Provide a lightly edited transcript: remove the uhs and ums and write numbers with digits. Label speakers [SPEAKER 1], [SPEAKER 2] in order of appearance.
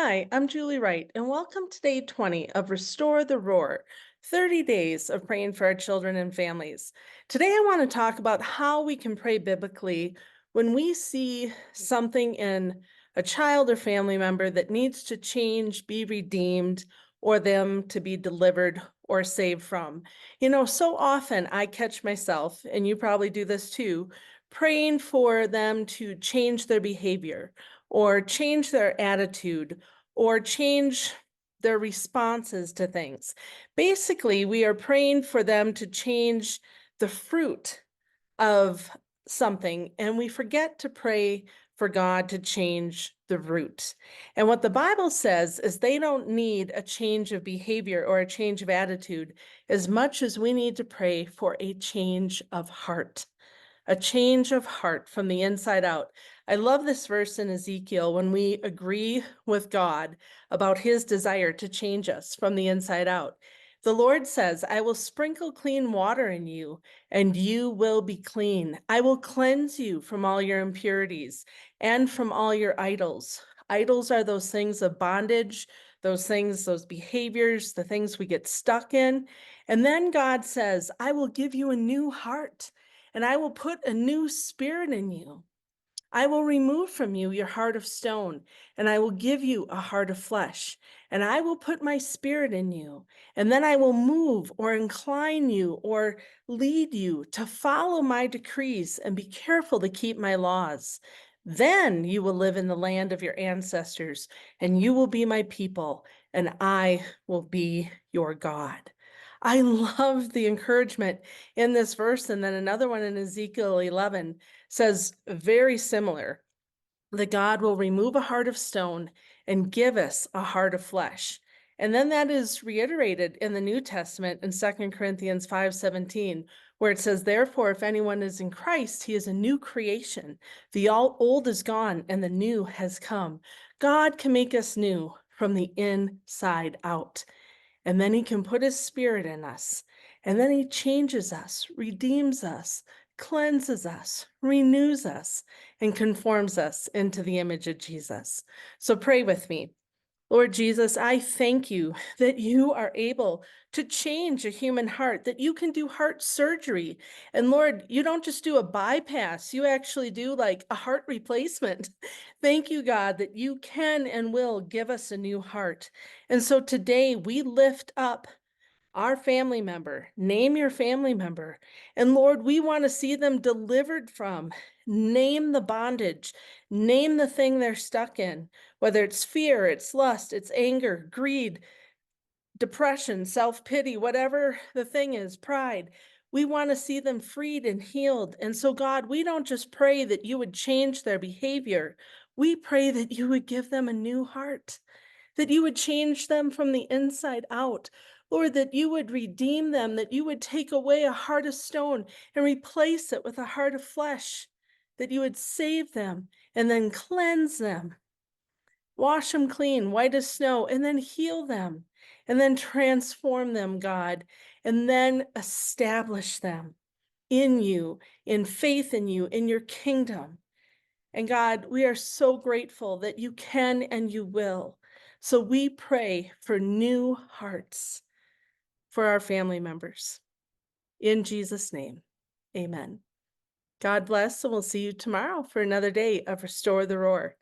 [SPEAKER 1] Hi, I'm Julie Wright, and welcome to day 20 of Restore the Roar 30 days of praying for our children and families. Today, I want to talk about how we can pray biblically when we see something in a child or family member that needs to change, be redeemed, or them to be delivered or saved from. So often I catch myself, and you probably do this too, praying for them to change their behavior or change their attitude or change their responses to things. Basically, we are praying for them to change the fruit of something, and we forget to pray for God to change the root. And what the Bible says is they don't need a change of behavior or a change of attitude as much as we need to pray for a change of heart. A change of heart from the inside out. I love this verse in Ezekiel when we agree with God about his desire to change us from the inside out. The Lord says, I will sprinkle clean water in you, and you will be clean. I will cleanse you from all your impurities and from all your idols. Idols are those things of bondage, those things, those behaviors, the things we get stuck in. And then God says, I will give you a new heart and I will put a new spirit in you. I will remove from you your heart of stone, and I will give you a heart of flesh, and I will put my spirit in you, and then I will move or incline you or lead you to follow my decrees and be careful to keep my laws. Then you will live in the land of your ancestors, and you will be my people, and I will be your God. I love the encouragement in this verse. And then another one in Ezekiel 11 says very similar, that God will remove a heart of stone and give us a heart of flesh. And then that is reiterated in the New Testament in 2 Corinthians 5:17, where it says, therefore, if anyone is in Christ, he is a new creation. The all old is gone and the new has come. God can make us new from the inside out. And then he can put his spirit in us. And then he changes us, redeems us, cleanses us, renews us, and conforms us into the image of Jesus. So pray with me. Lord Jesus, I thank you that you are able to change a human heart, that you can do heart surgery. And Lord, you don't just do a bypass, you actually do like a heart replacement. Thank you, God, that you can and will give us a new heart. And so today we lift up our family member, name your family member. And Lord, we want to see them delivered from. Name the bondage, name the thing they're stuck in, whether it's fear, it's lust, it's anger, greed, depression, self-pity, whatever the thing is, pride. We want to see them freed and healed. And so, God, we don't just pray that you would change their behavior. We pray that you would give them a new heart, that you would change them from the inside out. Lord, that you would redeem them, that you would take away a heart of stone and replace it with a heart of flesh, that you would save them and then cleanse them, wash them clean, white as snow, and then heal them, and then transform them, God, and then establish them in you, in faith in you, in your kingdom. And God, we are so grateful that you can and you will. So we pray for new hearts for our family members. In Jesus' name, amen. God bless, and we'll see you tomorrow for another day of Restore the Roar.